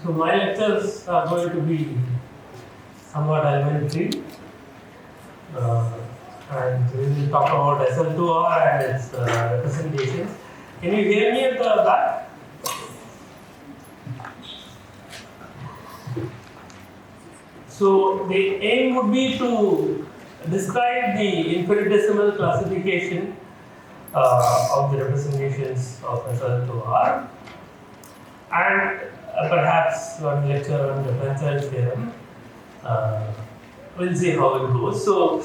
So my lectures are going to be somewhat elementary, and we will talk about SL2R and its representations. Can you hear me at the back? So the aim would be to describe the infinitesimal classification of the representations of SL2R, and perhaps one lecture on the Benzel theorem. We'll see how it goes. So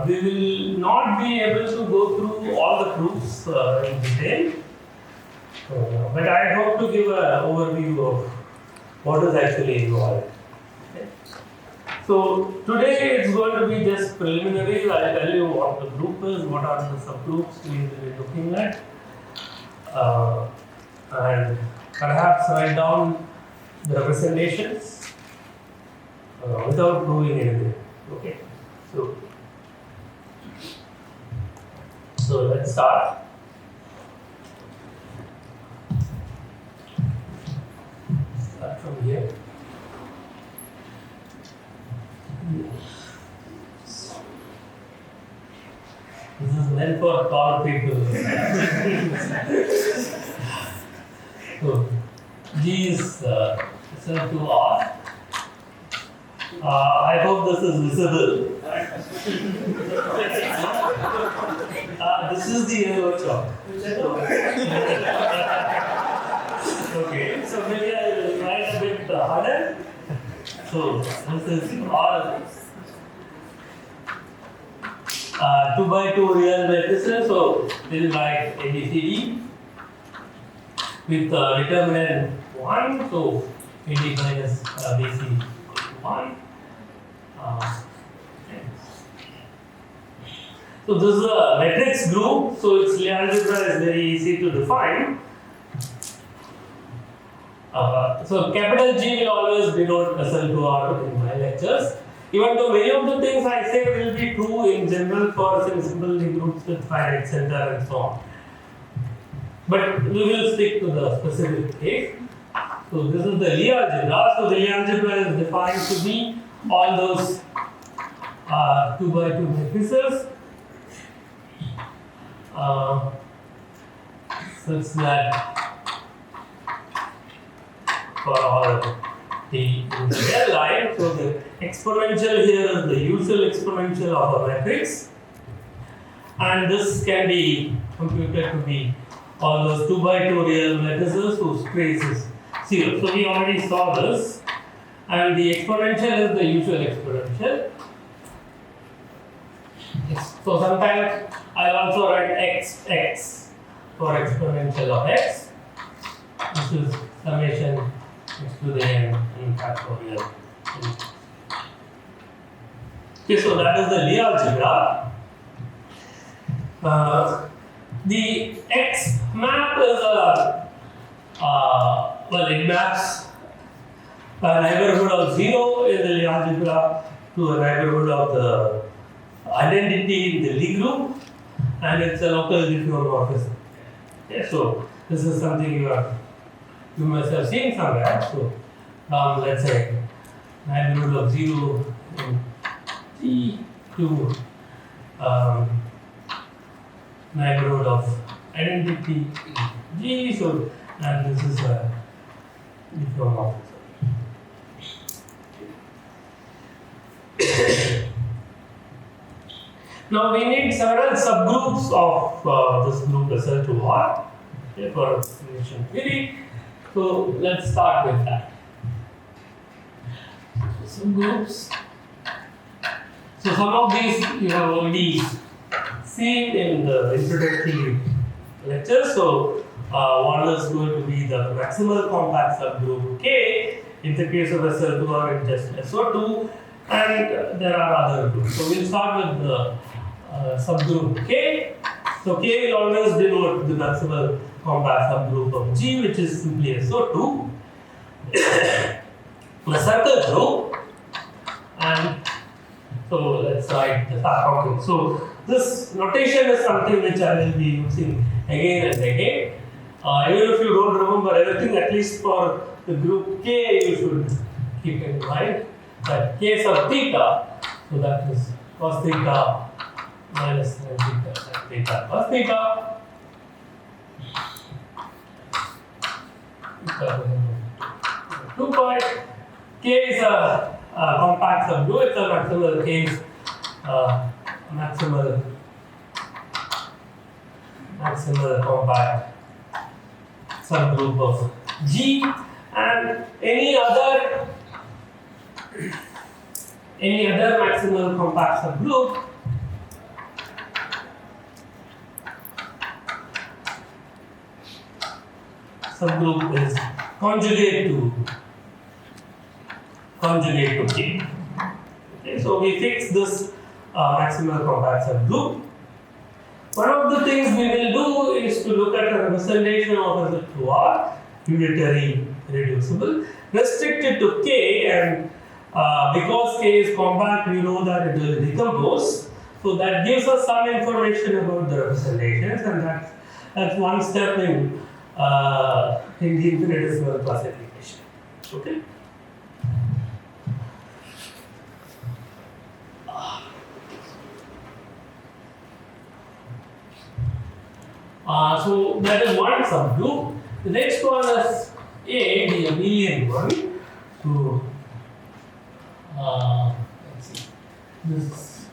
we will not be able to go through all the proofs in detail, but I hope to give an overview of what is actually involved. Okay. So today it's going to be just preliminary. I'll tell you what the group is, what are the subgroups we will be looking at, and perhaps write down the representations without proving anything. Okay. So let's start. Start from here. This is meant for tall people. So G is SL2R. I hope this is visible. This is the yellow chalk. Okay, so maybe I will write a bit harder. So this is all 2 by 2 real matrices. So this is like ABCD with determinant 1. So AD minus BC 1. So this is a matrix group, so its Lie algebra is very easy to define. So capital G will always denote SL2R in my lectures, even though many of the things I say will be true in general for symbolically groups with finite center and so on. But we will stick to the specific case. So this is the Lie algebra. So the Lie algebra is defined to be all those 2 by 2 matrices. Such that for all the real line, so the exponential here is the usual exponential of a matrix, and this can be computed to be all those 2 by 2 real matrices whose trace is 0. So we already saw this, and the exponential is the usual exponential. So sometimes I'll also write x for exponential of x, which is summation x to the n in factorial. Okay, so that is the Lie algebra. The x map is it maps a neighborhood of 0 in the Lie algebra to a neighborhood of the identity in the Lie group, and it's a local diffeomorphism. Okay, so this is something you must have seen somewhere. So let's say neighborhood of 0 in G to neighborhood of identity in G. So and this is a diffeomorphism. Now we need several subgroups of this group SL2R, okay, for explanation theory. So let's start with that. Subgroups. So some of these you have already seen in the introductory lecture. So one is going to be the maximal compact subgroup K. In the case of SL2R, it's just SO2, and there are other groups. So we'll start with the subgroup K. So K will always denote the maximal compact subgroup of G, which is simply SO2. The circle group, and so let's write the fact. Okay, so this notation is something which I will be using again and again. Even if you don't remember everything, at least for the group K, you should keep in mind that K sub theta, so that is cos theta minus sin theta, sin theta cos theta. 2 point. K is a compact subgroup, it's a maximal case, maximal compact subgroup of G, and any other maximal compact subgroup is conjugate to K. Okay, so we fix this maximal compact subgroup. One of the things we will do is to look at a representation of it to R, unitary reducible, restricted to K, and because K is compact, we know that it will decompose. So that gives us some information about the representations, and that's one step in the infinitesimal classification. Okay. So that is one subgroup. The next one is A, the abelian one. So let's see. This.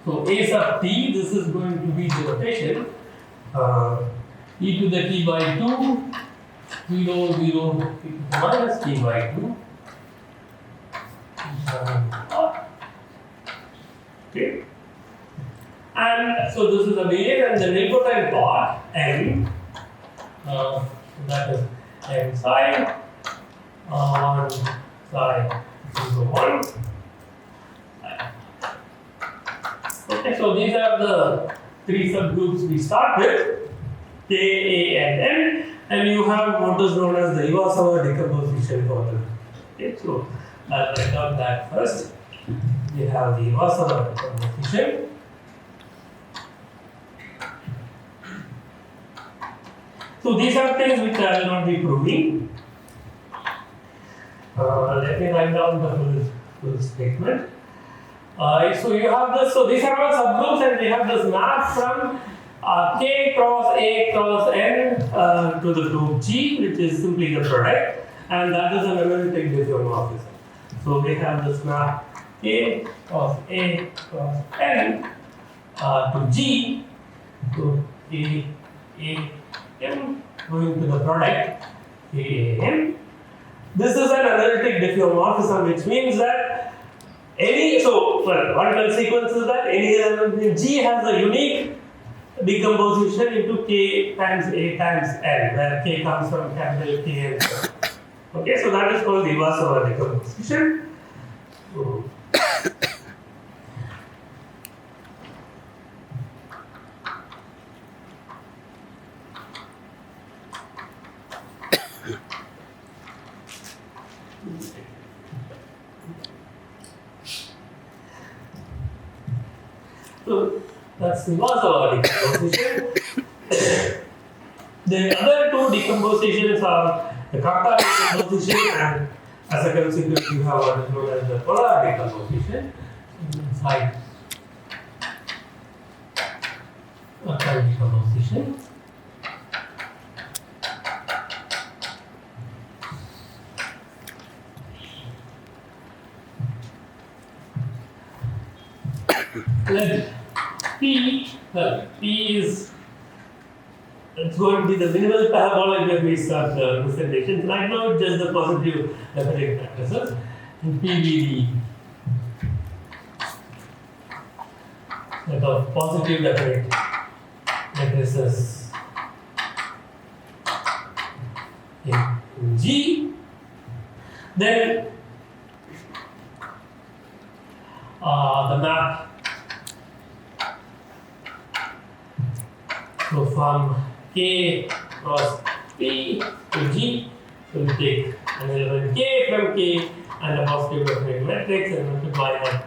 So A sub t. This is going to be the rotation. E to the t by 2, 0, 0, minus t by 2. Okay. And so this is the abelian, and the nilpotent part n, that is n psi 1 psi 1. Okay, so these are the three subgroups we start with, K, A, and N, and you have what is known as the Iwasawa decomposition formula. Okay, so I'll write down that first. We have the Iwasawa decomposition. So these are things which I will not be proving. Let me write down the full statement. So you have this. So these are all subgroups, and we have this map from K cross A cross N to the group G, which is simply the product, and that is an analytic diffeomorphism. So we have this map K cross A cross N to G, to A M going to the product A M. This is an analytic diffeomorphism, which means that one consequence is that any element G has a unique decomposition into K times A times N, where K comes from capital K and so. Okay, so that is called the Iwasawa decomposition. So that's the Iwasawa decomposition. The other two decompositions are the Kappa decomposition, and as a consequence you have what is known as the polar decomposition. Inside Kappa decomposition. Let P is it's going to be the minimal parabolic when we start the representation. Right now it's just the positive definite matrices, and P be the set of positive definite matrices in G. Then the map. So from K cross P to G, so we take an element K from K and a positive definite matrix and multiply that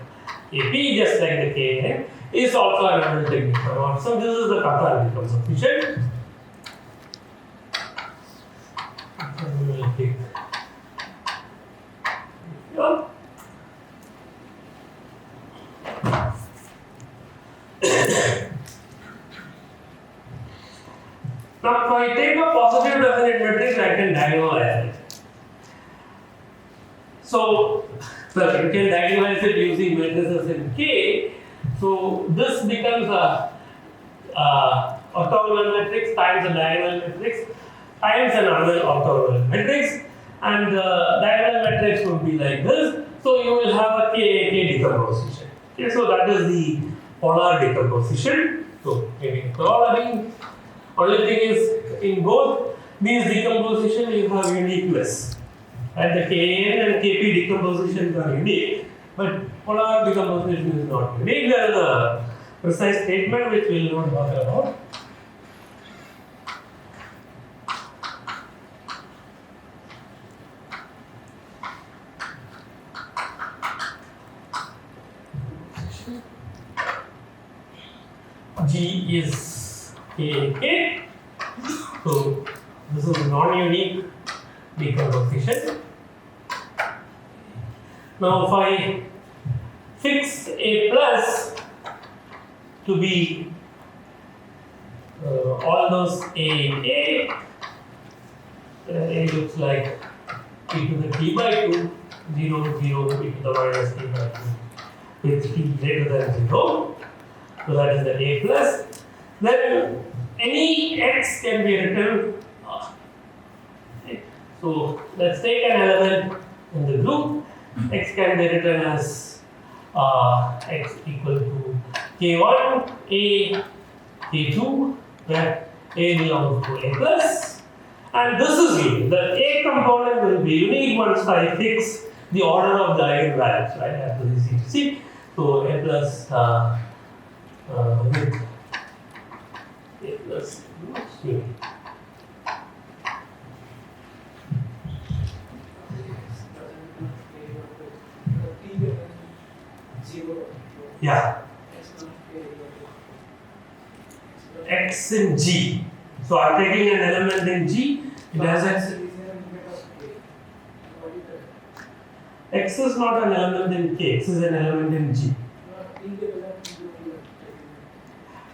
AP just like the Kn is also an analytic diffeomorphism. So this is the Qatar decomposition. take a positive definite matrix, I can diagonalize it. So, well, you can diagonalize it using matrices in K. So, this becomes a orthogonal matrix times a diagonal matrix times another orthogonal matrix, and the diagonal matrix would be like this. So, you will have a K decomposition. Okay, so that is the polar decomposition. So, maybe corollary. Only thing is, in both these decomposition, you have uniqueness. And the Kn and Kp decompositions are unique, but polar decomposition is not unique. There is a precise statement which we will not bother about. G is K. So this is non-unique decomposition. Now if I fix A plus to be all those A, A looks like e to the t by 2, 0, 0, e to the minus t by 2 with t greater than 0. So that is the A plus. Then any x can be written. So let's take an element in the group. X can be written as x equal to k1, a, k2, where a belongs to A plus. And this is unique. The A component will be unique once I fix the order of the eigenvalues, right? As is easy to see. So A plus with A plus unique. Yeah. X in G. So I'm taking an element in G. It has X. X is not an element in K. X is an element in G.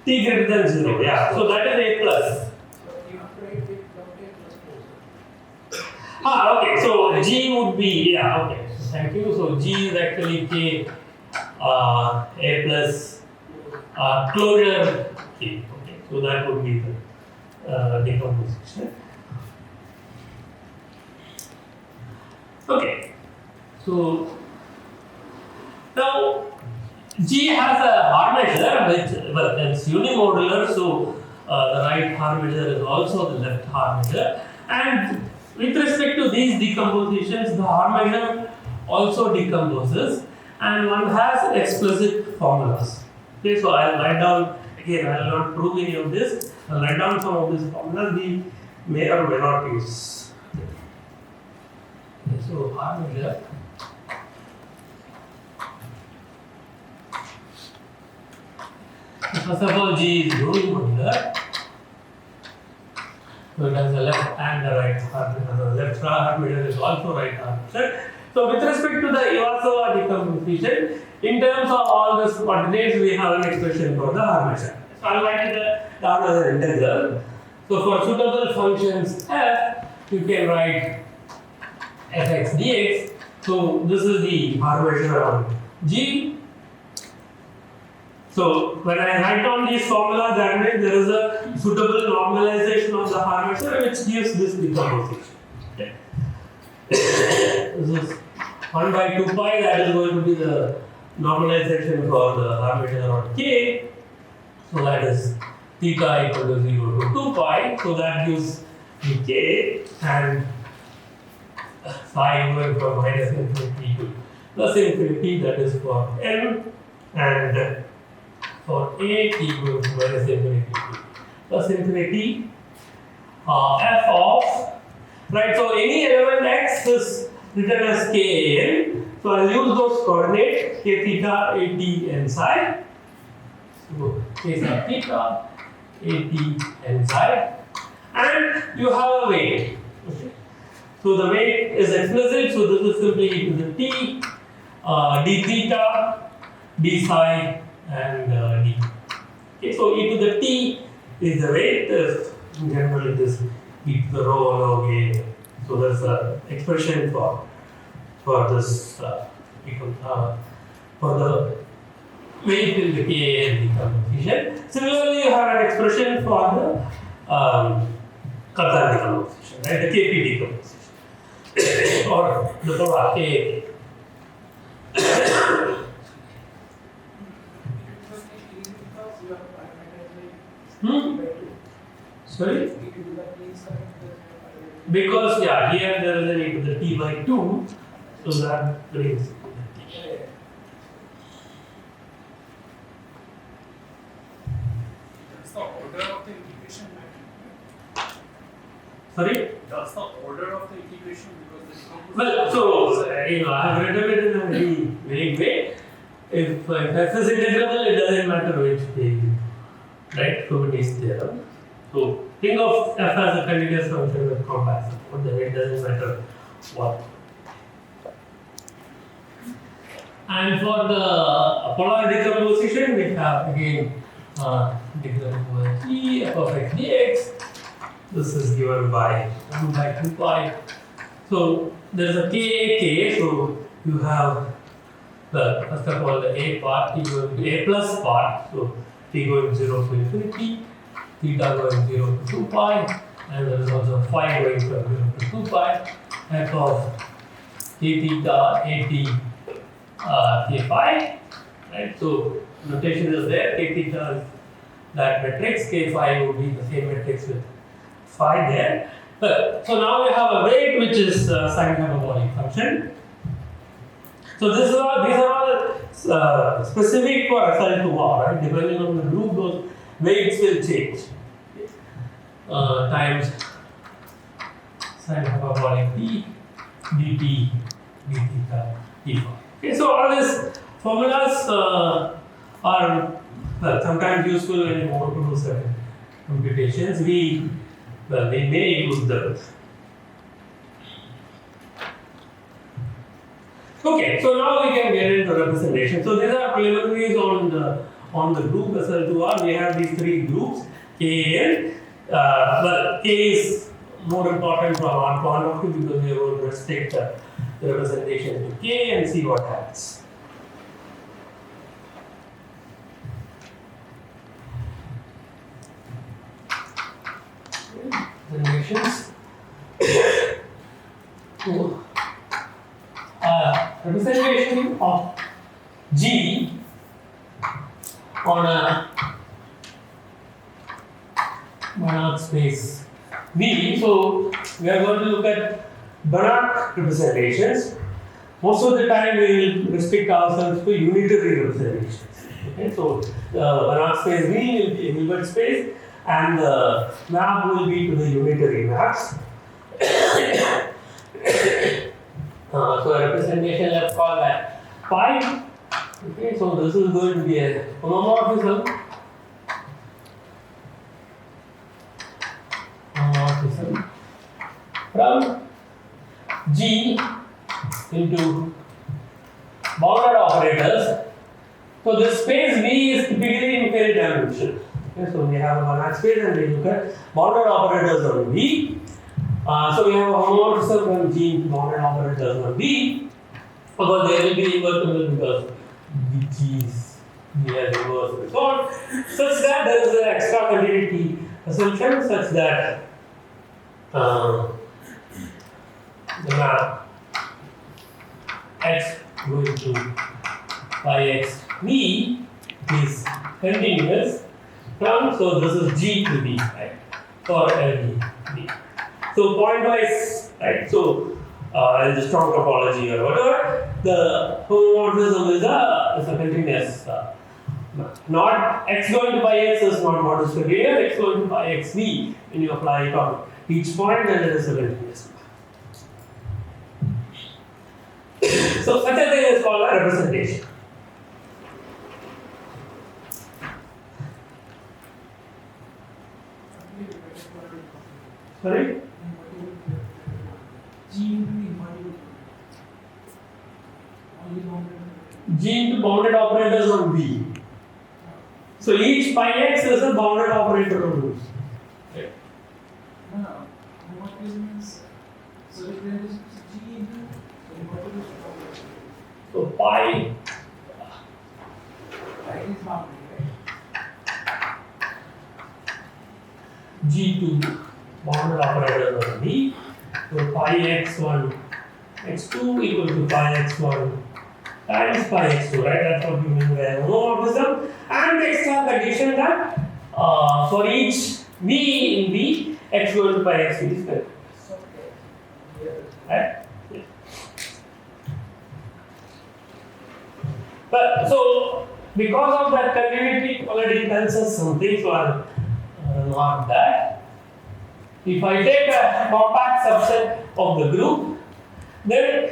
T greater than 0. Yeah. So that is A plus. Okay. So G would be, yeah, okay. Thank you. So G is actually K A plus closure K. Okay. So that would be the decomposition. Okay. So now G has a Harmeasure which, well, it's unimodular, so the right Harmeasure is also the left Harmeasure. And with respect to these decompositions, the Harmeasure also decomposes, and one has explicit formulas. Okay, so I'll write down, again, I will not prove any of this, I'll write down some of these formulas we may or may not use. Okay, so Harmeasure. First of all, G is unimodular. So it has the left and the right Harmeasure. The left Harmeasure is also right Harmeasure. So with respect to the Iwasawa decomposition, in terms of all these coordinates, we have an expression for the Harmeasure. So I'll write it down as an integral. So for suitable functions f, you can write fx dx. So this is the Harmeasure on G. So when I write down these formulas, that means there is a suitable normalization of the Harmeasure which gives this decomposition. Okay. This is 1 by 2 pi, that is going to be the normalization for the Harmeasure on K. So that is theta equal to 0 to 2 pi. So that gives me K, and psi going from minus infinity to plus infinity, that is for n, and for A, t going to minus infinity to plus infinity, f of, right, so any element x is written as Kan. So I'll use those coordinates k theta, a t, and psi. So k sub theta, a t, and psi. And you have a weight. Okay. So the weight is explicit, so this is simply e to the t, d theta, d psi, and d. Okay, so e to the t is the weight, in general it is e to the rho log a. So there's an expression for this for the weight in the K and decomposition. Similarly, you have an expression for the Kazan decomposition, right? The Kp decomposition or the product K. Sorry? Because here there is an e to the t by 2, so that brings Does the order of the integration matter? Sorry? Does the order of the integration, because the Well, so I have written it in a very vague way. If f is integrable, it doesn't matter which way, right? Properties theorem. So think of f as a continuous function with compact support, then it doesn't matter what. And for the polar decomposition, we have again integral over g f of x dx. This is given by 1 by 2 pi. So there is a k, so you have the first of all the a part, t going to a plus part, so t going 0 to infinity, theta going 0 to 2 pi, and there is also phi going from 0 to 2 pi, f of k theta, a t, k phi, right? So notation is there, k theta is that matrix, k phi would be the same matrix with phi there. So now we have a weight which is sine hyperbolic function. So these are all specific for SL2R, right? Depending on the group, those weights will change. Times sine hyperbolic t dt d theta d phi. Okay, so all these formulas are sometimes useful when you want to do certain computations. We may use those. Okay, so now we can get into representation. So these are preliminaries on the group SL2R. We have these three groups K and K is more important from our point of view because we will restrict the representation to K and see what happens. Representations. Representation of G on a Banach space V. So we are going to look at Banach representations. Most of the time we will restrict ourselves to unitary representations. Okay, so Banach space V will be a Hilbert space, and the map will be to the unitary maps. So a representation let's call that pi. Okay, so this is going to be a homomorphism. From G into bounded operators. So this space V is typically infinite dimensional. Okay, so we have a Banach space and we look at bounded operators on V. So we have a homomorphism from G into bounded operators on V. Because they will be invertible because G is inverse and so on. Such that there is an extra continuity assumption such that the map x going to pi x V is continuous from, so this is G to V, right, for LV V. So pointwise, right, so in the strong topology or whatever, the homomorphism is a continuous not x going to pi x is not what is continuous, x going to pi x V, when you apply it on each point, then it is a continuous. So such a thing is called a representation. Sorry? G into bounded operators on V. So each pi x is a bounded operator on V. Okay. So representative G into So pi is boundary, right? G2 bounded operators on B. So pi x1 x2 equal to pi x1 times pi x2, right? That's what we mean by homomorphism. And the extra condition that for each v in B, x equal to pi x2 is correct. Right? Yeah. But so because of that continuity already tells us something, so I'll mark that. If I take a compact subset of the group, then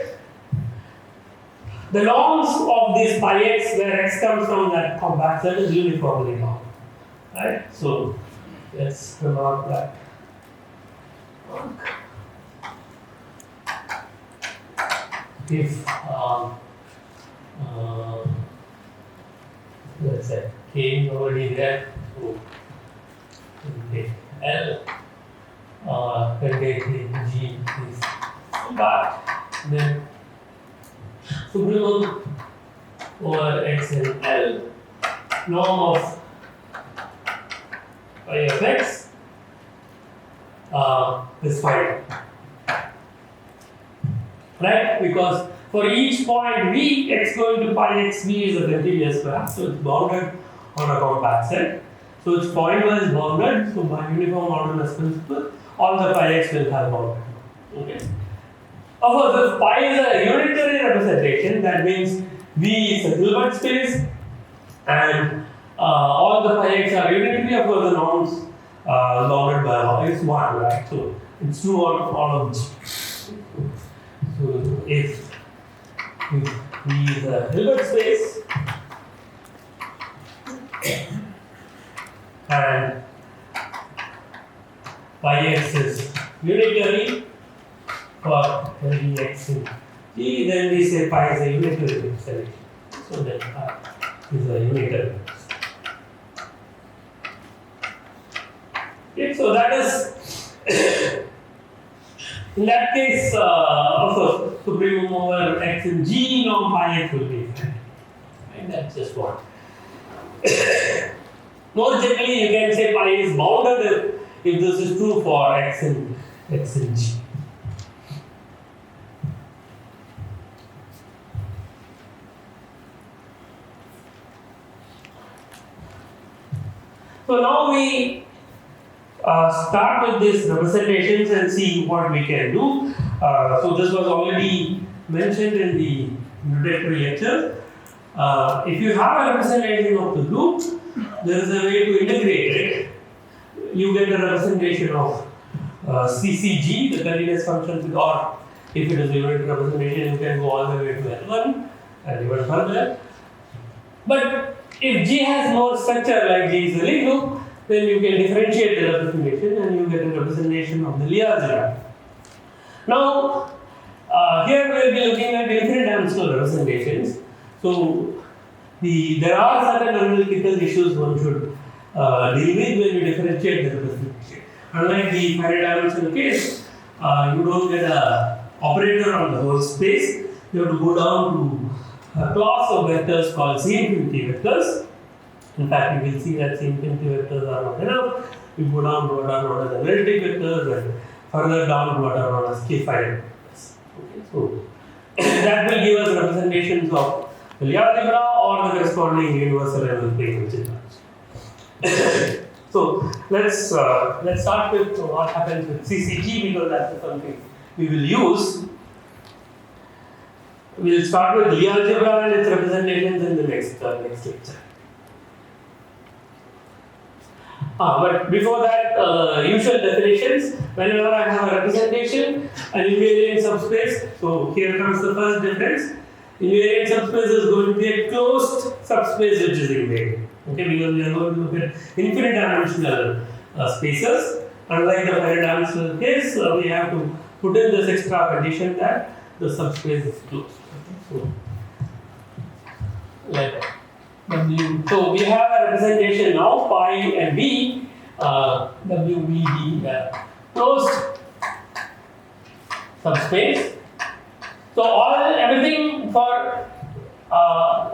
the norms of this pi x, where x comes from that compact set, is uniformly norm. Right? So let's remark that. If let's say k is already there, so okay, L contain G is that, then supremum over x and L norm of phi of x is fine. Right? Because for each point v, x going to pi x v is a continuous graph, so it's bounded on a compact set. So its pointwise bounded, so by uniform modulus principle, all the pi x will have bounded. Okay. Of course, if pi is a unitary representation, that means v is a Hilbert space, and all the pi x are unitary. Of course, the norms bounded by is 1, right? So it's true on all of G. So if V is a Hilbert space and pi x is unitary for every x in G, then we say pi is a unitary representation. So that pi is a unitary. Okay, so that is in that case, of course, supremum over x in G norm pi x will be fine. Right? That's just one. More generally, you can say pi is bounded if this is true for x in G. So now we start with these representations and see what we can do. So this was already mentioned in the introductory lecture. If you have a representation of the group, there is a way to integrate it. You get a representation of CCG, the continuous function, or if it is a unit representation, you can go all the way to L1 and even further. But if G has more structure like G is a Lie group, then you can differentiate the representation and you get a representation of the Lie algebra. Now, here we will be looking at infinite dimensional representations. So, there are certain analytical issues one should deal with when you differentiate the representation. Unlike the finite dimensional case, you don't get an operator on the whole space. You have to go down to a class of vectors called C-infinity vectors. In fact, you will see that C-infinity vectors are not enough. You go down to what are known as analytic vectors and further down to what are known as K-finite vectors. Okay, so that will give us representations of the Lie algebra or the corresponding universal level plane which is large. So let's start with what happens with CCG because that's something we will use. We will start with Lie algebra and its representations in the next lecture. But before that, usual definitions. Whenever I have a representation, an invariant subspace. So here comes the first difference. Invariant subspace is going to be a closed subspace which is invariant. Okay, because we are going to look at infinite dimensional spaces. Unlike the finite dimensional case, we have to put in this extra condition that the subspace is closed. Okay, so W. So we have a representation now pi and b, W, B, D closed subspace. So everything for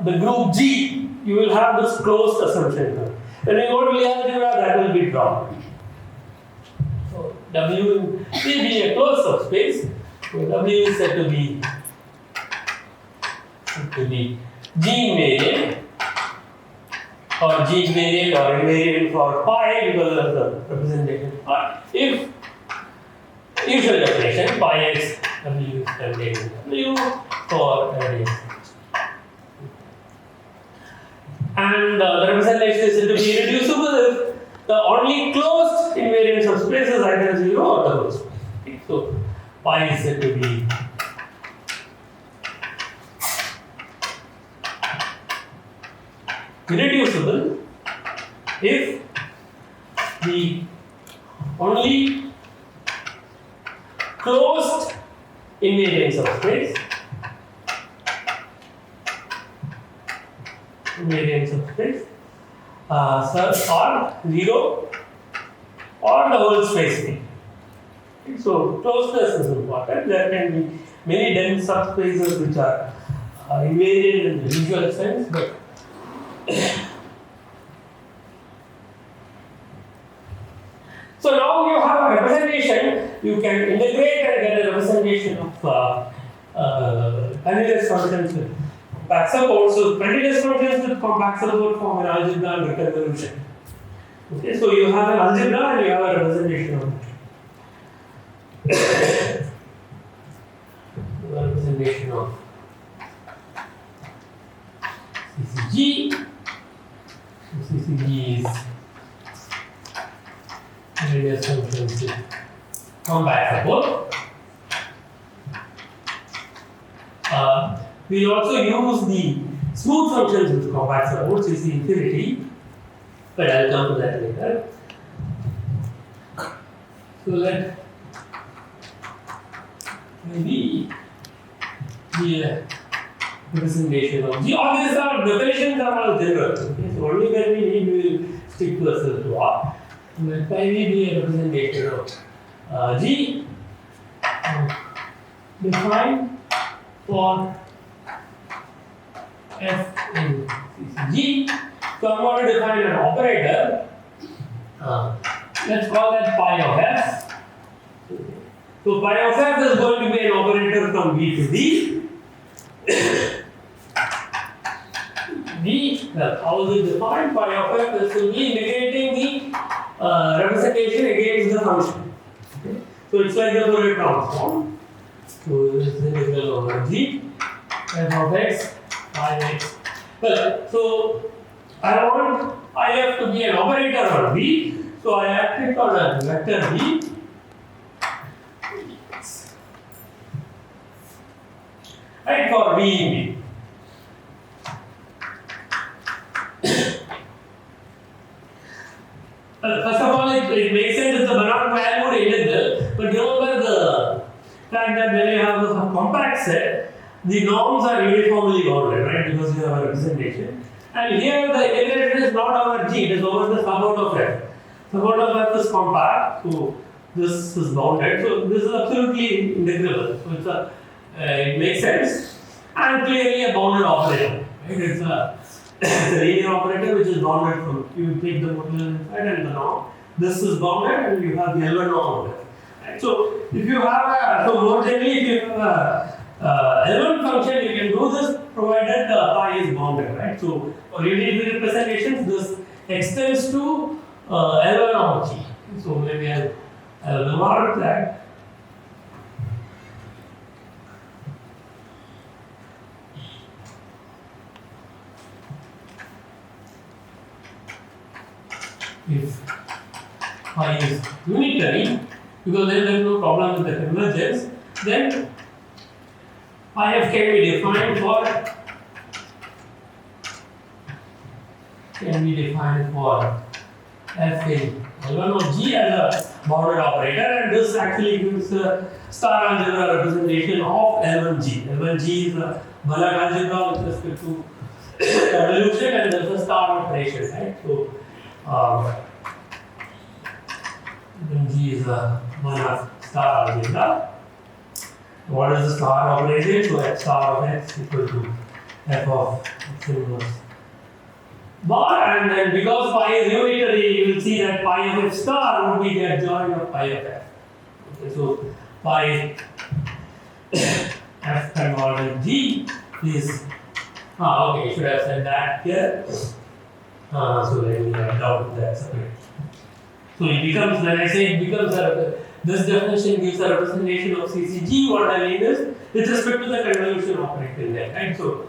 the group G, you will have this closed assumption. When you go to Lie algebra, that will be dropped. So W will be a closed subspace. So W is said to be G invariant or G invariant or invariant for pi because of the representation pi. If usual definition pi x W is contained in W for every x. And the representation is said to be irreducible if the only closed invariant subspace is either 0 or double space. Okay. So pi is said to be irreducible if the only closed invariant subspace are 0 or the whole space thing. So closeness is important. There can be many dense subspaces which are invariant in the usual sense, but so now you have a representation. You can integrate and get a representation of continuous functions with compact support. So continuous functions with compact support form an algebra and convolution. Okay, so you have an algebra and you have a representation of it. Representation of CCG. CCG is various functions with compact support. We also use the smooth functions with compact support, CC infinity, but I'll come to that later. So let maybe the representation of G. All these are definitions are all general. Okay? So only when we need we will stick to ourselves to R. Let maybe be a representation of G defined for F in CCG. So I'm going to define an operator. Let's call that pi of F. So pi of F is going to be an operator from B to D. D, well, how is it defined? Pi of F is simply negating the representation against the function. Okay. So it's like the Fourier transform. So this is the integral over G, F of x, pi x. Well, so I want IF to be an operator on B. So I act it on a vector B. Right, for B in B. First of all, it makes sense it's a Banach valued integral, but remember the fact that when you have a compact set, the norms are uniformly bounded, right? Because you have a representation. And here the integration is not over G, it is over the subout of F. Subout of F is compact, so this is bounded. So this is absolutely integrable. So it's it makes sense. And clearly a bounded operator. Right? It's a linear operator which is bounded from, you take the model inside and the norm. This is bounded and you have the L1 norm. Right? So if you have so more generally if you have L1 function, you can do this provided the pi is bounded, right? So for unit representations, this extends to L1 of G. So maybe I'll remark that. If pi is unitary, because then there is no problem with the convergence, then pi f can be defined for f in L1 of G as a bounded operator, and this actually gives a star algebra representation of L1G. L1G is a Banach algebra with respect to convolution, and there is a star operation, right? So L1G is a Banach star algebra. What is the star operation? So f star of x equal to f of x inverse. But and then because pi is unitary, you will see that pi of f star would be the adjoint of pi of f. Okay, so pi f convolving g is okay, I should have said that here. So let me write out that separate. So it becomes, when I say it becomes this definition gives a representation of CCG. What I mean is with respect to the convolution operator in there, right? So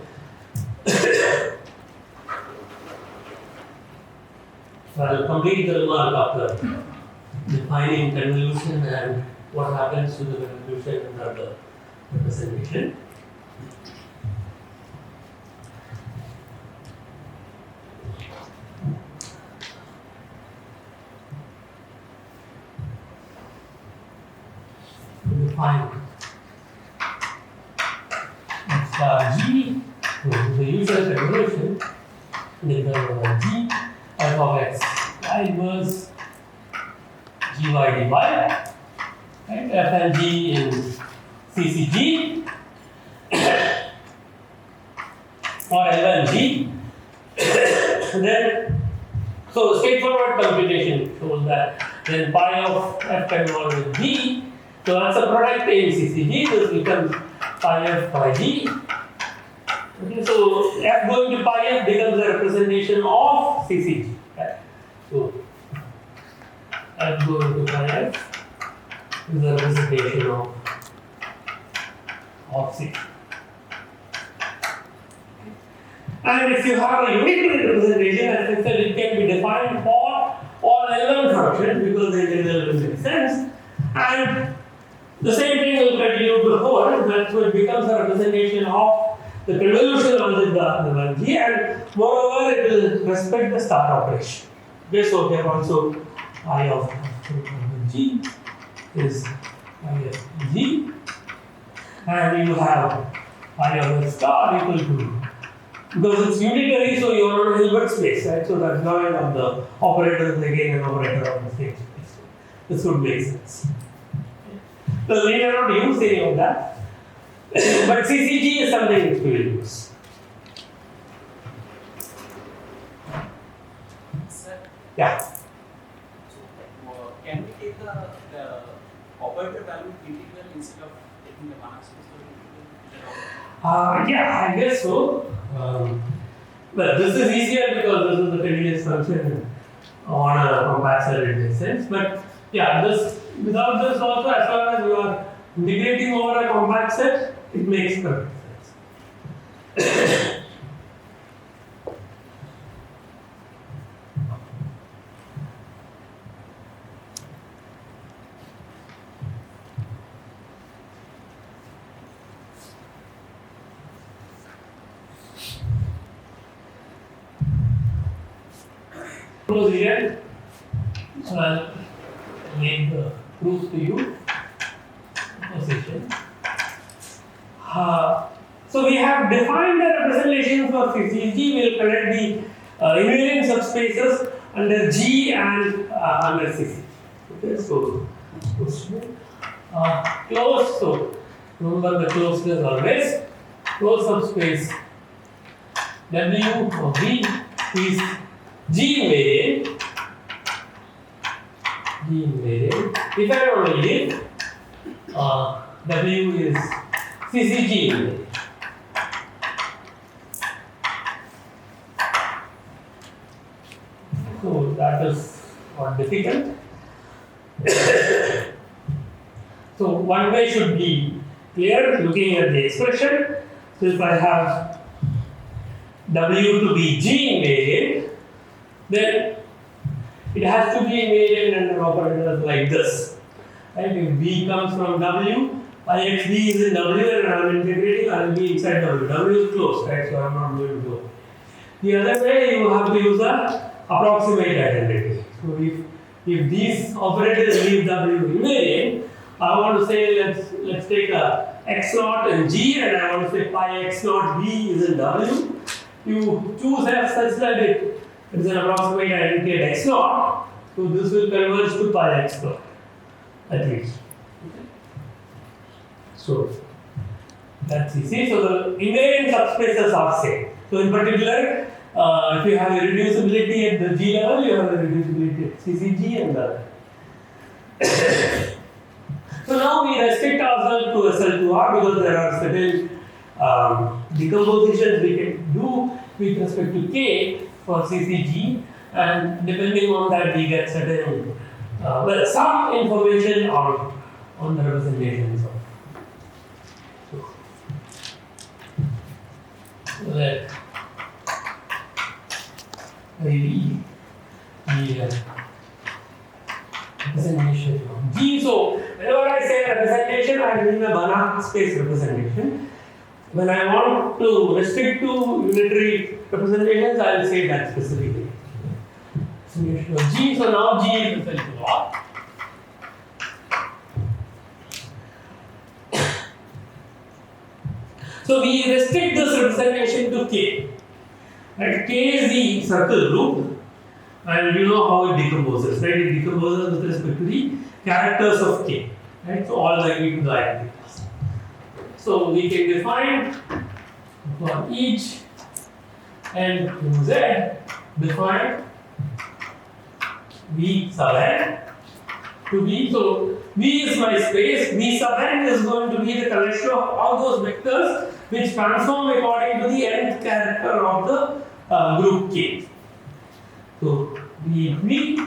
I'll complete the remark after defining convolution and what happens to the convolution under the representation. Define x star g, the usual convolution, g f of x y inverse gy dy, right? F and g in CCG or L1G. Then, so straightforward computation shows that then pi of f convolved with g. So that's a product in CCG. This becomes pi f by g. Okay, so f going to pi f becomes a representation of CCG. Right? So f going to pi f is a representation of C. And if you have a unitary representation, as I said, it can be defined for all L1 functions because they will make sense. And the same thing will continue before, that so it becomes a representation of the convolution algebra L1G, and moreover it will respect the star operation. Okay, so here also I of G is I of G, and you have I of F star equal to, because it's unitary, so you are on a Hilbert space, right? So the adjoint of the operator is again an operator of the same space. This would make sense. So we may not use any of that, but CCG is something which we will use. Sir, Yeah. so can we take the operator value integral instead of taking the mass integral? Yeah, I guess so. But this is easier because this is the continuous function on a compact set, it makes sense. But yeah, this without this also, as far as you are integrating over a compact set, it makes perfect sense. Close here. So I'll make the proof to you. Position. So we have defined the representation for CCG. We will collect the invariant subspaces under G and under CC. Okay, so close. So remember the closed is always closed subspace. W of V is G invariant. G invariant. If I only leave W is CCG invariant. So that is not difficult. So one way should be clear looking at the expression. So if I have W to be G invariant, then it has to be invariant under operators like this. Right? If V comes from W, pi x V is in W and I am integrating, I will be inside W. W is closed, right? So I am not going to go. The other way, you have to use a approximate identity. So if these operators leave W invariant, I want to say let's take a x naught and G, and I want to say pi x naught V is in W. You choose F such that it is an approximate identity at x naught. So this will converge to pi x naught at least. So that's easy. So the invariant subspaces are same. So in particular, if you have a reducibility at the G level, you have a reducibility at CCG and the. So now we restrict ourselves to SL2R because there are certain decompositions we can do with respect to K for CCG, and depending on that we get certain some information on the representations of. So that the representation of G. So whenever I say representation, I mean a Banach space representation. When I want to restrict to unitary representations, I will say that specifically. Representation of G. So now G is equal to what? So we restrict this representation to K. Right? K is the circle group, and you know how it decomposes. Right? It decomposes with respect to the characters of K. Right? So all likely to the identities. So we can define for each n in Z, define V sub n to be. So V is my space. V sub n is going to be the collection of all those vectors which transform according to the nth character of the group K. So V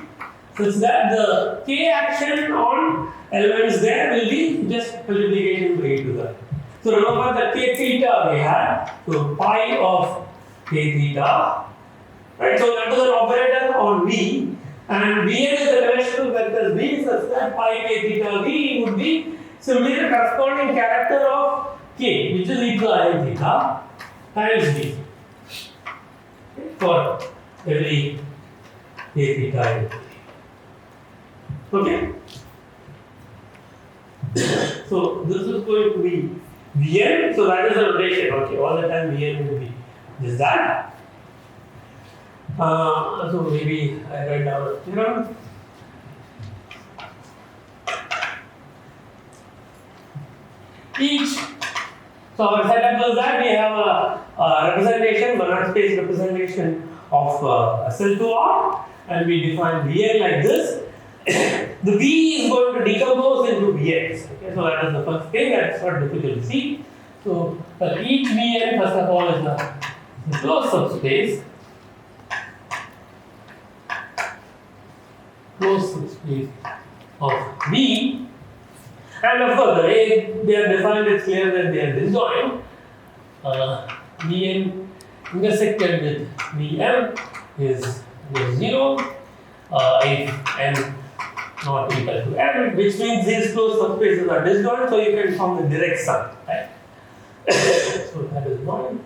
such that the K action on elements there will be just multiplication by e to the. So remember the K theta we had. So pi of K theta. Right? So that is an operator on V. And Vn is the collection of vectors V such that pi K theta V would be simply the corresponding character of K, which is e to the I theta times V. For every K theta. Okay? So this is going to be Vn, so that is the notation. Okay, all the time Vn will be just that. So maybe I write down a theorem. So our setup was that we have a representation, Banach space representation of SL2R, and we define Vn like this. The V is going to decompose into Vx. Okay, so that is the first thing. That's not difficult to see. So for each Vn, first of all, is the closed subspace. Closed subspace of V. And of course, the way they are defined, it's clear that they are disjoint. Vn intersected with Vm is 0 if n not equal to m, which means these closed subspaces are disjoint, so you can form the direct sum. Right? So that is 1,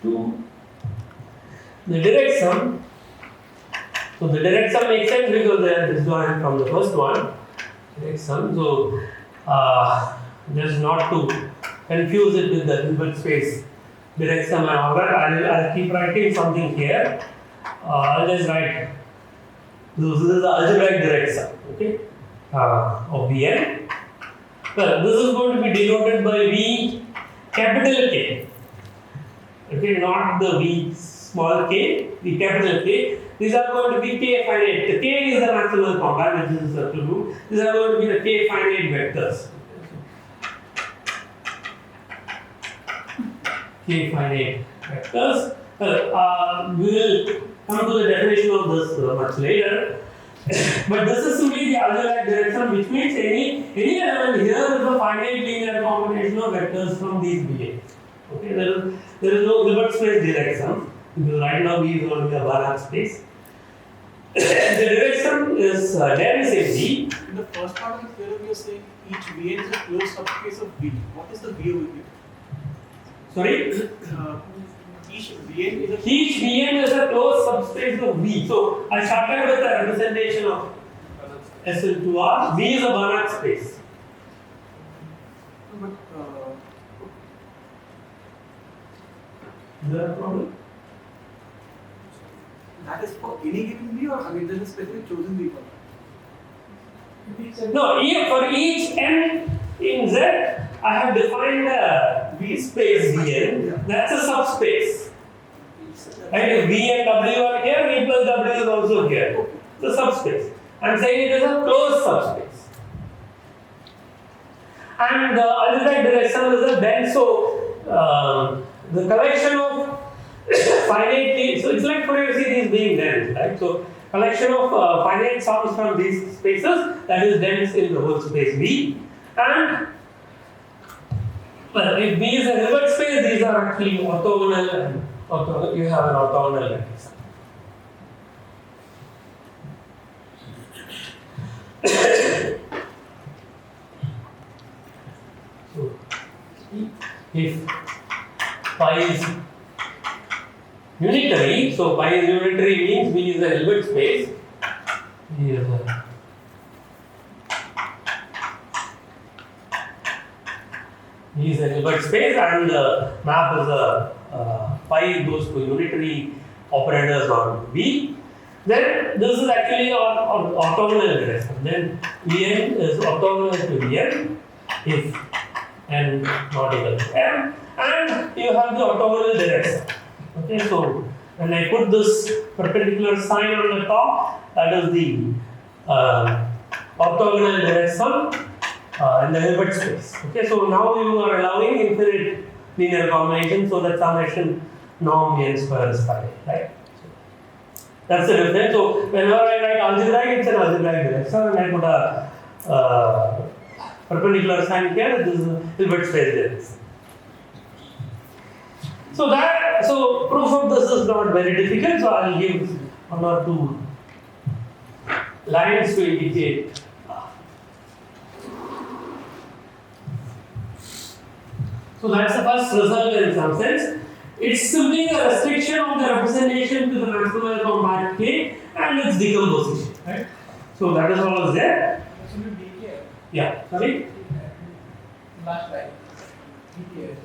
2. The direct sum. So the direct sum makes sense because they are disjoint from the first one. Direct sum. So just not to confuse it with the Hilbert space direct sum and all that, I'll keep writing something here. I'll just write. This is the algebraic direct sum, okay, of Vn. Well, this is going to be denoted by V capital K. Okay, not the V small k, V capital K. These are going to be K finite. The K is the maximal compound, which is the circle group. These are going to be the K finite vectors. K finite vectors. We will come to the definition of this much later. But this is simply the algebraic direction, which means any element here is a finite linear combination of vectors from these Vn. Okay, there is no Hilbert space direct sum because right now V is only a Banach space. The direct sum is there is a V. In the first part of the theorem, you are saying each Vn is a closed subspace of V. What is the V over here? Sorry? Each Vn is a closed subspace of V. So I started with the representation of SL2R. V is a Banach space. But is there a problem? That is for any given V, or I mean, there is a specific chosen V for that? No, for each n that I have defined a V space Vn, that's a subspace. Right? If V and W are here, V plus W is also here. It's a subspace. I'm saying it is a closed subspace. And the algebraic direction is a bend, so the collection of finite, so it's like Fourier series being dense, right? So collection of finite sums from these spaces that is dense in the whole space V. And well, if V is a Hilbert space, these are actually orthogonal and you have an orthogonal matrix. So, if pi is unitary, so pi is unitary means V is a Hilbert space. V is a Hilbert space, and the map is a pi goes to unitary operators on V. Then this is actually on orthogonal direction. Then Vn is orthogonal to Vn if n not equal to m, and you have the orthogonal direction. Okay, so when I put this perpendicular sign on the top, that is the orthogonal direction in the Hilbert space. Okay, so now you are allowing infinite linear combinations, so that summation norm n square is pi, right? So that's the difference. So whenever I write algebraic, it's an algebraic direction, and I put a perpendicular sign here. This is Hilbert space direction. So proof of this is not very difficult. So I will give one or two lines to indicate. So that's the first result in some sense. It's simply a restriction of the representation to the maximal compact K and its decomposition, right? So that is all is there. Yeah, sorry? Last line. DK.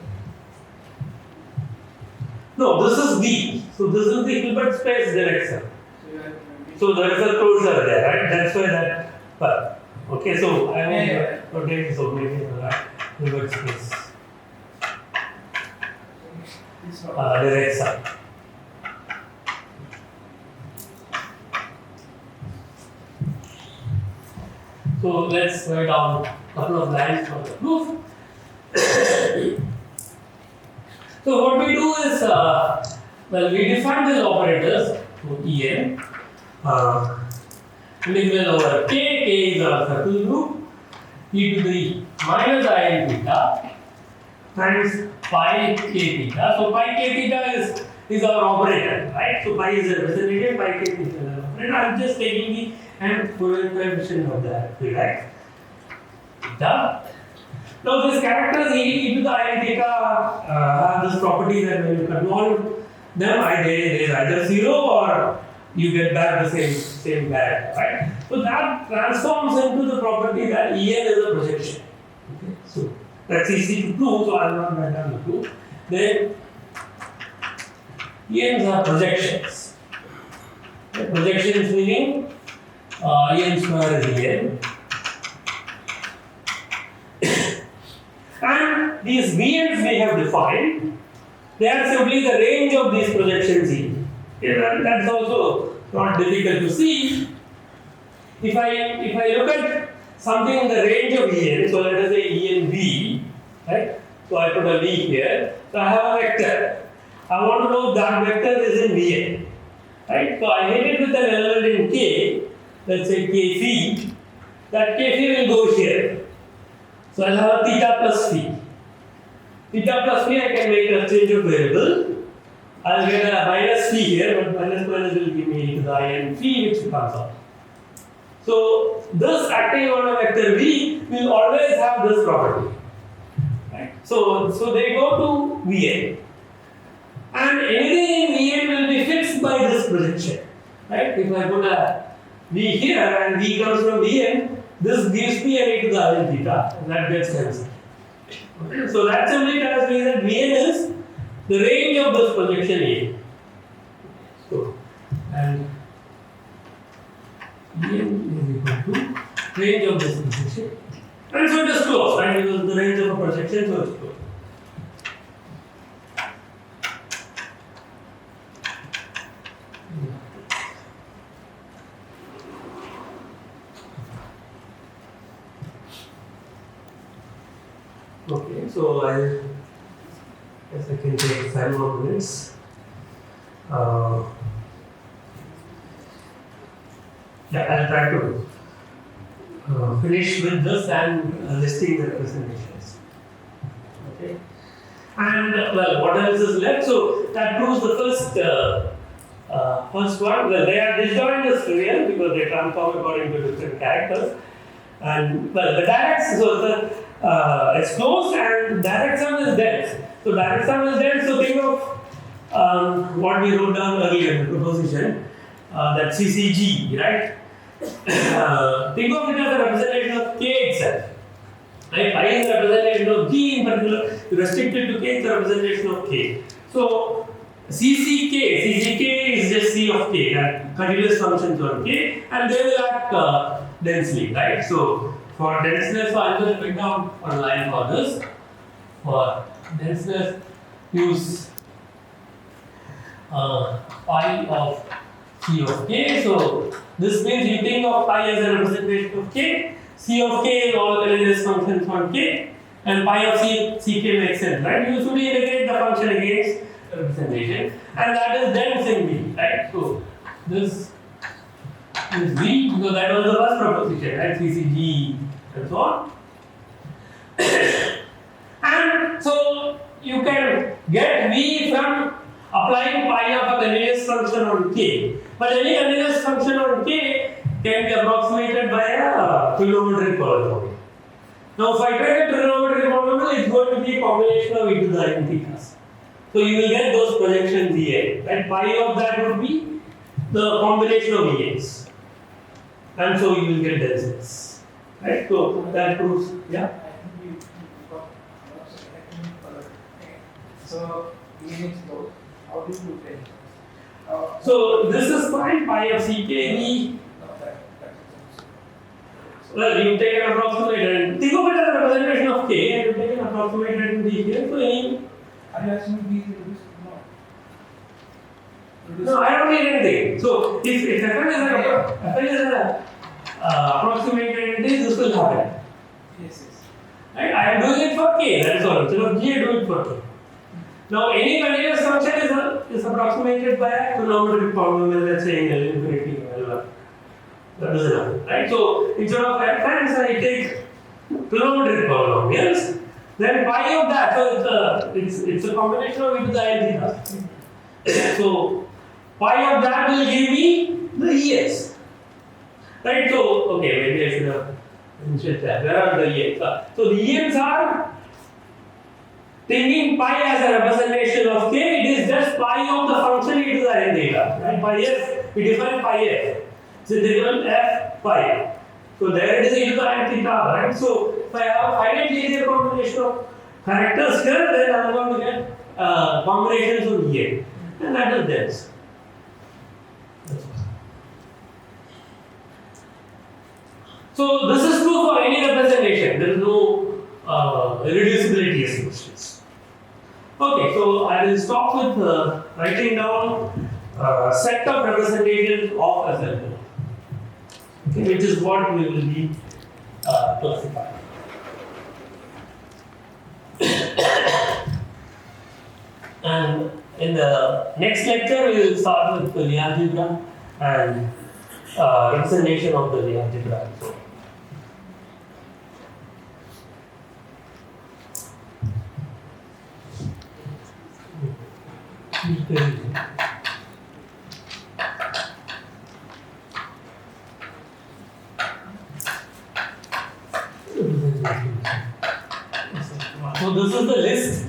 No, this is V. So this is the Hilbert space direction. So there is a closure there, right? That's why that. But okay, so I will rotate this over here, right? Hilbert space direction. So let's write down a couple of lines for the proof. So what we do is, we define these operators to En. Integral over K is our circle group, e to the minus I n theta times pi k theta. So pi k theta is our operator, right? So pi is a representative, pi k theta is an operator. I am just taking the and Fourier coefficient of that, right? Theta. Now these characters e to the I n theta have this property that when you convolve them, there is either 0 or you get back the same character, right? So that transforms into the property that En is a projection. Okay, so that's easy to prove, so I will not write down the proof. Then Ens are projections. Okay, projections meaning En square is En. And these Vns we have defined, they are simply the range of these projections E. Okay, that's also not difficult to see. If I look at something in the range of En, so let us say En right? So I put a V here. So I have a vector. I want to know if that vector is in Vn, right? So I hit it with an element in K. Let's say K phi. That K phi will go here. So I'll have a theta plus phi. Theta plus phi I can make a change of variable. I'll get a minus phi here, but minus will give me to the I n phi which comes out. So this acting on a vector V will always have this property. Right? So they go to Vn. And anything in Vn will be fixed by this projection. Right? If I put a V here and V comes from Vn, this gives me an e to the I n theta, and that gets cancelled. Okay? So that simply tells me that Vn is the range of this projection A. So, and Vn is equal to range of this projection. And so it is closed, right? Because the range of a projection, so it's closed. Okay, so I guess I can take 5 more minutes. Yeah, I'll try to finish with this and listing the representations. Okay, and well, what else is left? So that proves the first one. Well, they are disjoint is trivial because they transform according to different characters. And well, the direct, so it's closed and direct sum is dense. So direct sum is dense. So think of what we wrote down earlier in the proposition, that CCG, right? Think of it as a representation of K itself. Right? I is a representation of G in particular, restricted to K is a representation of K. So CCK is just C of K, and continuous functions on K, and they will act densely, right? So for denseness, I'm going to put down one line for this. For denseness, use pi of C of K. So this means you think of pi as a representation of K, C of K is all continuous functions on K, and pi of Ck makes sense, right? You should integrate the function against the representation, and that is dense in V, right? So this is V because that was the first proposition, right? CCG and so on. And so you can get V from applying pi of a continuous function on K. But any continuous function on K can be approximated by a trigonometric polynomial. Now, if I try a trigonometric polynomial, it's going to be a combination of e to the n thetas. So you will get those projections En, right? Pi of that would be the combination of Ens. And so you will get denseness. Right? So that proves, yeah? I think you got so EN is closed. How do you do it? So this is fine, pi of CKV. Well, you take an approximate and think of it as a representation of K and you take an approximate and D here. So any. Are you assuming B is reduced? No, I don't need anything. So if Fn is an approximate and D, this will happen. Yes. Right? I am doing it for K, that is all. Instead of G, I do it for K. Now, any continuous function is approximated by a trigonometric polynomial, let's say in L infinity or L1. That doesn't happen, right? So, instead of Fn's, I take trigonometric polynomials. Then pi of that, so it's a combination of e to the n theta. So, pi of that will give me the ES. Right? So, okay, maybe I should have mentioned that. Where are the ES? So, the ES are taking pi as a representation of K, it is just pi of the function e to the n theta. Right? Pi f, we define pi f. So they define f pi. So there it is e to the n theta, right? So if I have a finite linear combination of characters here, then I am going to get combinations of En. And that is dense. So this is true for any representation. There is no irreducibility assumptions. Okay, so I will stop with writing down set of representations of a cell, okay, which is what we will be classifying. And in the next lecture, we will start with the Lie algebra and representation of the Lie algebra. So this is the list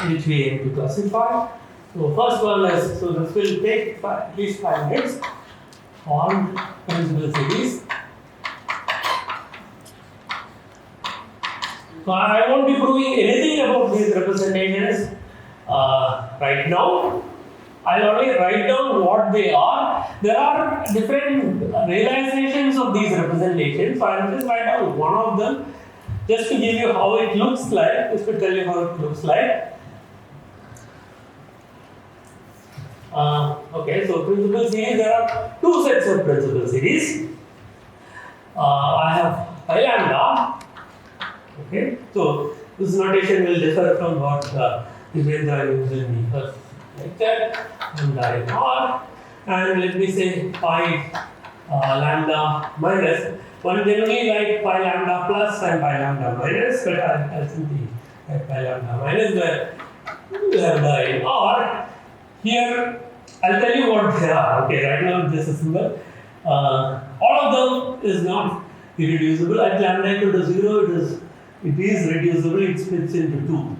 which we aim to classify. So first one is, so this will take at least 5 minutes. All principal series. So I won't be proving anything about these representations right now. I'll only write down what they are. There are different realizations of these representations, so I'll just write down one of them just to give you how it looks like, just to tell you how it looks like. Okay, so principal series, there are two sets of principal series. I have pi lambda. Okay, so this notation will differ from what Vivendra used in the first lecture. Lambda is R, and let me say pi lambda minus. One generally write pi lambda plus and pi lambda minus, but I'll simply write pi lambda minus where lambda in R. Here I'll tell you what they are. Okay, right now this is symbol. All of them is not irreducible. At lambda equal to 0, it is reducible. It splits into 2.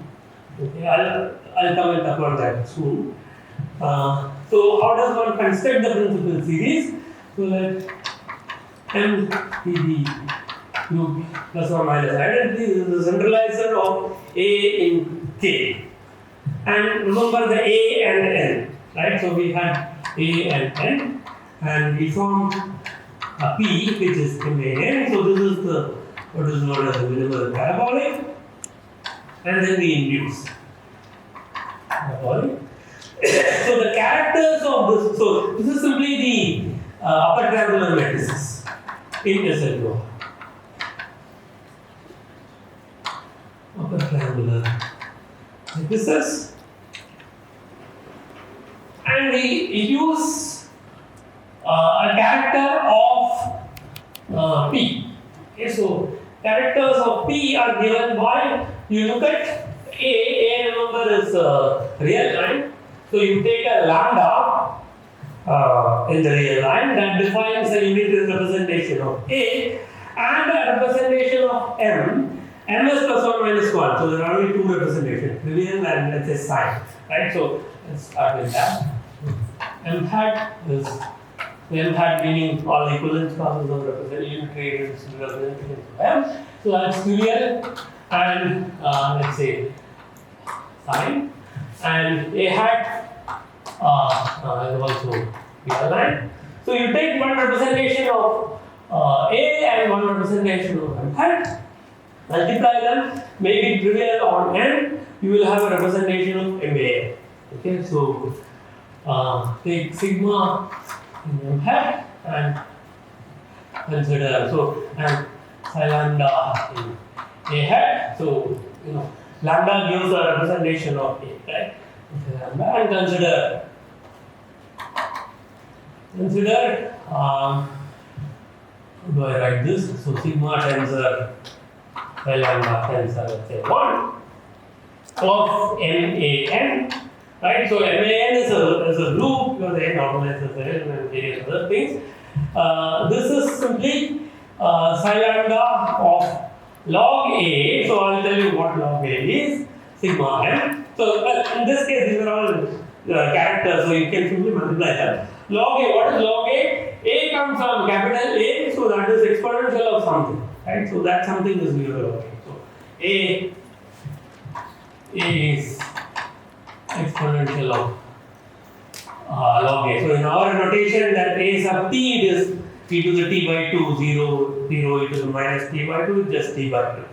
Okay, I'll comment about that soon. So how does one construct the principal series? So let M be the group plus or minus identity. This is the centralizer of A in K. And remember the A and N, right? So we had A and N, and we formed a P, which is MAN. So this is the what is known as the minimal parabolic, and then we induce parabolic. So the characters of this, so this is simply the upper triangular matrices in SLO. Upper triangular matrices. And we use a character of P. Okay, so characters of P are given by, you look at A remember is real line. So you take a lambda in the real line that defines a unit representation of A and a representation of M. M is plus or minus 1. So there are only two representations, trivial and let's say sign. Right? So let's start with that. M hat is M hat meaning all equivalence classes of representation created representation of M. So that's trivial and let's say sign. And A hat is also real line. So you take one representation of A and one representation of M hat, multiply them, make it trivial on N, you will have a representation of MA. Okay, so take sigma in M hat and consider and psi lambda in A hat. So lambda gives a representation of A, right? And consider how do I write this? So sigma tensor phi lambda tensor, let's say 1 of MAN, right? So MAN is a loop because N normalizes the N and various other things. This is simply psi lambda of log A. So I'll tell you what log A is. Sigma M. So in this case, these are all characters, so you can simply multiply them. Log A, what is log A? A comes from capital A, so that is exponential of something, right? So that something is zero log A. So A is exponential of log A. So in our notation, that A sub t, it is e to the t by 2, 0, 0, e to the minus t by 2, just t by 2.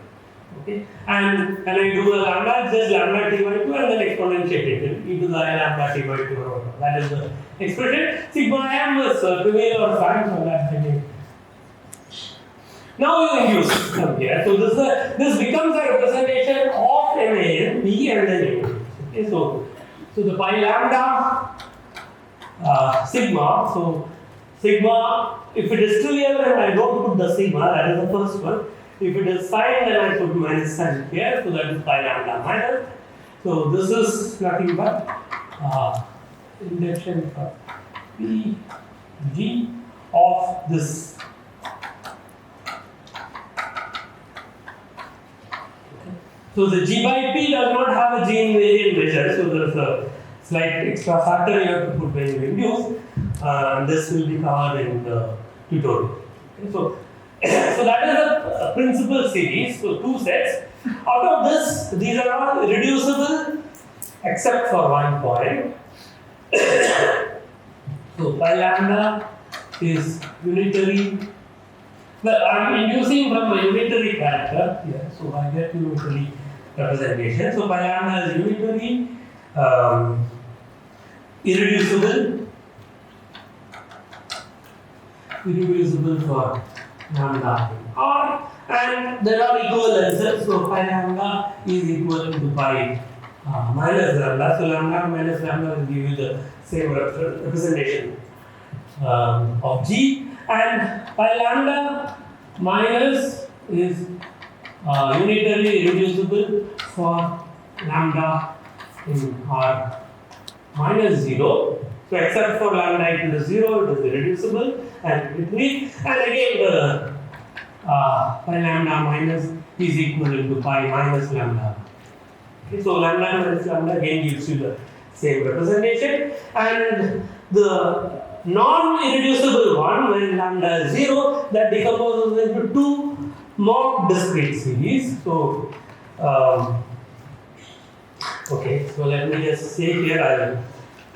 Okay, and when I do the lambda, just lambda t by 2 and then exponentiate it e to the lambda t by 2 or whatever. That is the expression. Sigma m is trivial or sign from that thing. Now you use from here. So this becomes a representation of MAN, P and then A. Okay, so the pi lambda sigma. So sigma, if it is trivial, then I don't put the sigma. That is the first one. If it is sign, then I put minus sign here, so that is pi lambda minus. So this is nothing but induction for P G of this. So the G by P does not have a G invariant measure, so there is a slight extra factor you have to put when you induce. This will be covered in the tutorial. Okay, so that is the principal series, so two sets. Out of this, these are all reducible except for one point. So pi lambda is unitary. Well, I'm inducing from a unitary character here, so I get unitary representation. So pi lambda is unitary, irreducible for lambda in R, and there are equivalences. So pi lambda is equal to pi minus lambda. So lambda minus lambda will give you the same representation of G, and pi lambda minus is unitary irreducible for lambda in R minus 0. So except for lambda equal to 0, it is irreducible and unitary. And again the pi lambda minus is equal to pi minus lambda. Okay, so lambda minus lambda again gives you the same representation, and the non-irreducible one, when lambda is 0, that decomposes into two mock discrete series. So okay, so let me just say here I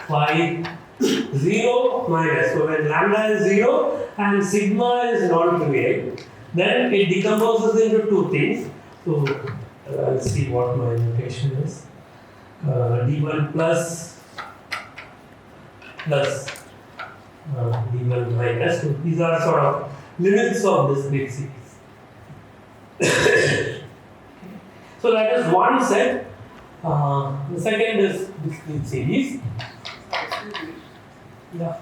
phi 0 minus. So when lambda is 0 and sigma is non-trivial, then it decomposes into two things. So I'll see what my notation is. D1 plus D1 minus. So these are sort of limits of discrete series. So that is one set. The second is discrete series. Excuse me. Yeah.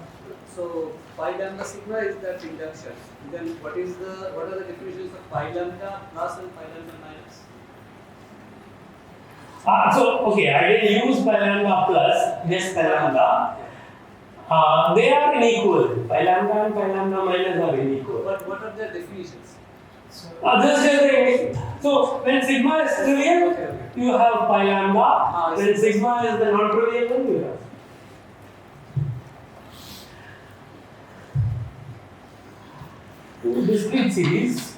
So pi lambda sigma is that induction. Then what are the definitions of pi lambda plus and pi lambda minus? So okay, I didn't use pi lambda plus, just pi lambda. They are unequal. Pi lambda and pi lambda minus are unequal. But what are their definitions? This is the so when sigma is trivial, you have pi lambda. When sigma is the non-trivial one, you have. Discrete series.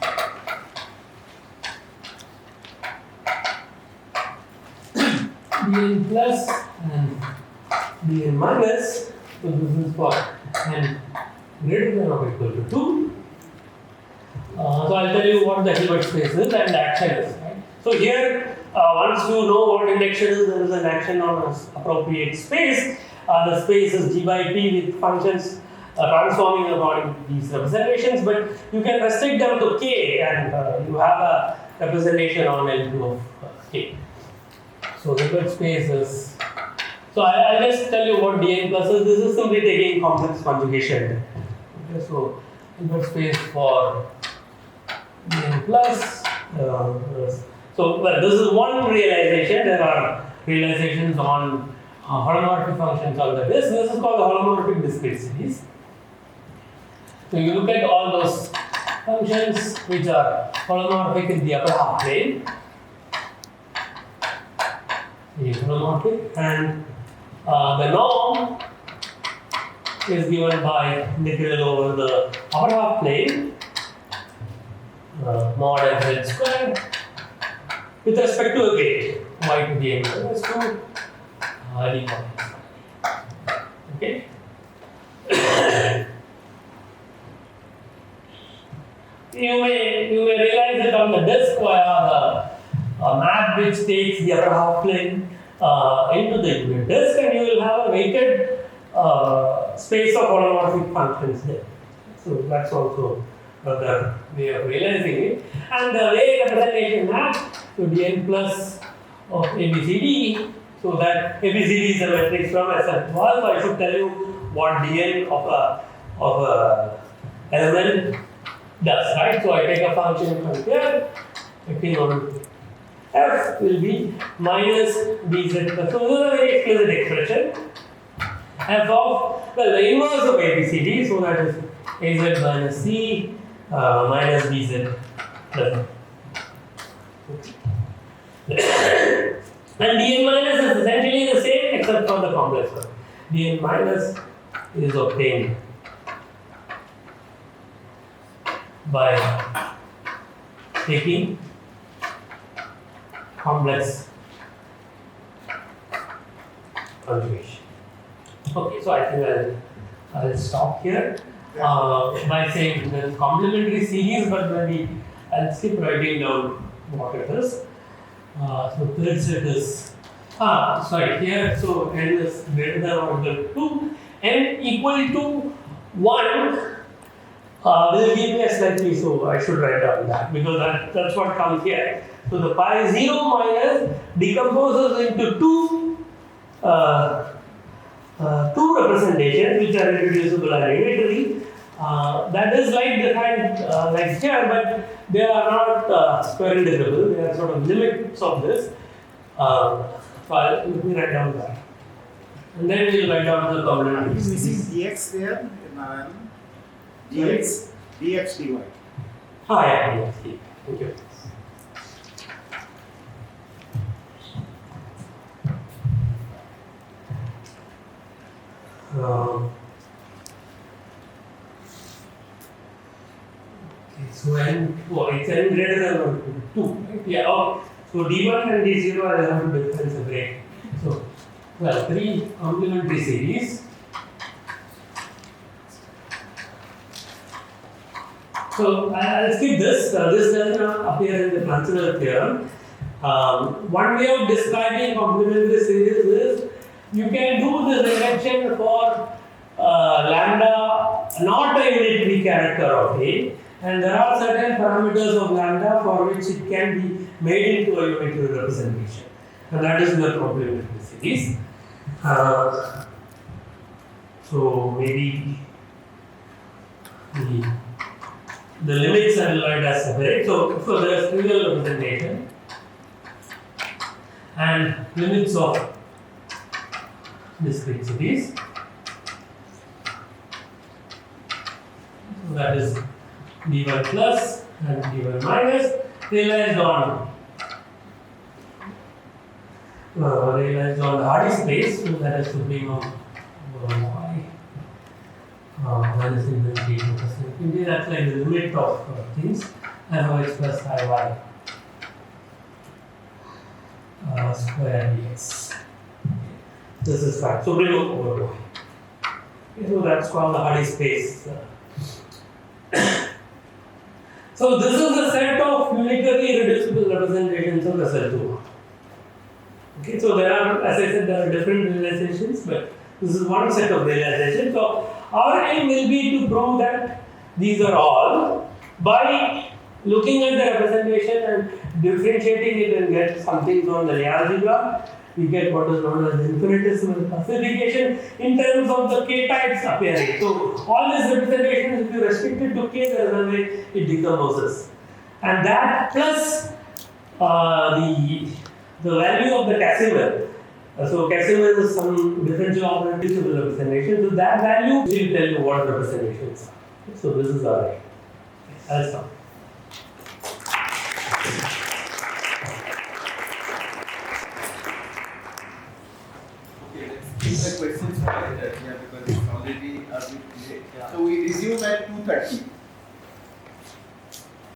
Dn plus and Dn minus. So this is for n greater than or equal to 2. So I'll tell you what the Hilbert space is and the action is. Right? So here, once you know what induction is, there is an action on an appropriate space. The space is G by P with functions transforming according to these representations, but you can restrict them to K, and you have a representation on L2 of K. So Hilbert space is. So I'll just tell you what Dn plus is. This is simply taking complex conjugation. Okay, so Hilbert space for Dn plus. So well, this is one realization. There are realizations on holomorphic functions under this. This is called the holomorphic discrete series. So you look at all those functions which are holomorphic in the upper half plane. Holomorphic, and the norm is given by integral over the upper half plane mod f z squared with respect to a gate y to the n minus 2 d y. Okay. You may realize that on the disk via the map which takes the upper half plane into the unit disk, and you will have a weighted space of holomorphic functions there. So that's also another way of realizing it. And the way representation map to Dn plus of ABCD, so that ABCD is a matrix from Sn to alpha. I should tell you what Dn of a element does, right? So I take a function from here, acting on f will be minus bz plus. So this is a very explicit expression. F of, well, the inverse of ABCD, so that is az minus c minus bz plus. And Dn minus is essentially the same except for the complex one. Dn minus is obtained by taking complex conjugation. Okay, so I think I'll stop here by saying the complementary series, but maybe I'll skip writing down what it is. So third set is here. So n is greater than or equal to 2, n equal to 1. Will give me a slightly, so I should write down that because that's what comes here. So the pi 0 minus decomposes into two representations which are irreducible and unitary. That is like defined like here, but they are not square integrable. They are sort of limits of this. So let me write down that, and then we will write down the complementary. Is missing dx there, Narayanan? Dx, dx dy. Yeah. Thank you. So it's n greater than or equal to 2, right? Yeah. Oh, so d1 and d0 I have to define separate. So, well, 3 complementary series. So I'll skip this. This does not appear in the Franciscan theorem. One way of describing complementary series is you can do this reduction for lambda not a unitary character of A, and there are certain parameters of lambda for which it can be made into a unitary representation, and that is the complementary series. So maybe the limits are write as separate. So there is trivial representation and limits of discrete series. So that is d1 plus and d1 minus realized on the Hardy space. So that is supreme of y minus infinity to plus infinity. That's like the limit of things f(x) plus iy square dx. This is right. Supreme over y. So that's called the Hardy space. So this is a set of uniquely irreducible representations of SL2. Okay, so there are, as I said, there are different realizations, but this is one set of realizations. So our aim will be to prove that these are all by looking at the representation and differentiating it and get something on the algebra. We get what is known as the infinitesimal classification in terms of the k types appearing. So all these representations, if you restrict it to k, there is a way it decomposes, and that plus the value of the Casimir. So Casimir is some differential operator representation. So that value will tell you what representations are. So this is our aim. I'll stop. The questions for later, because it's already a bit late. So we resume at 2:30.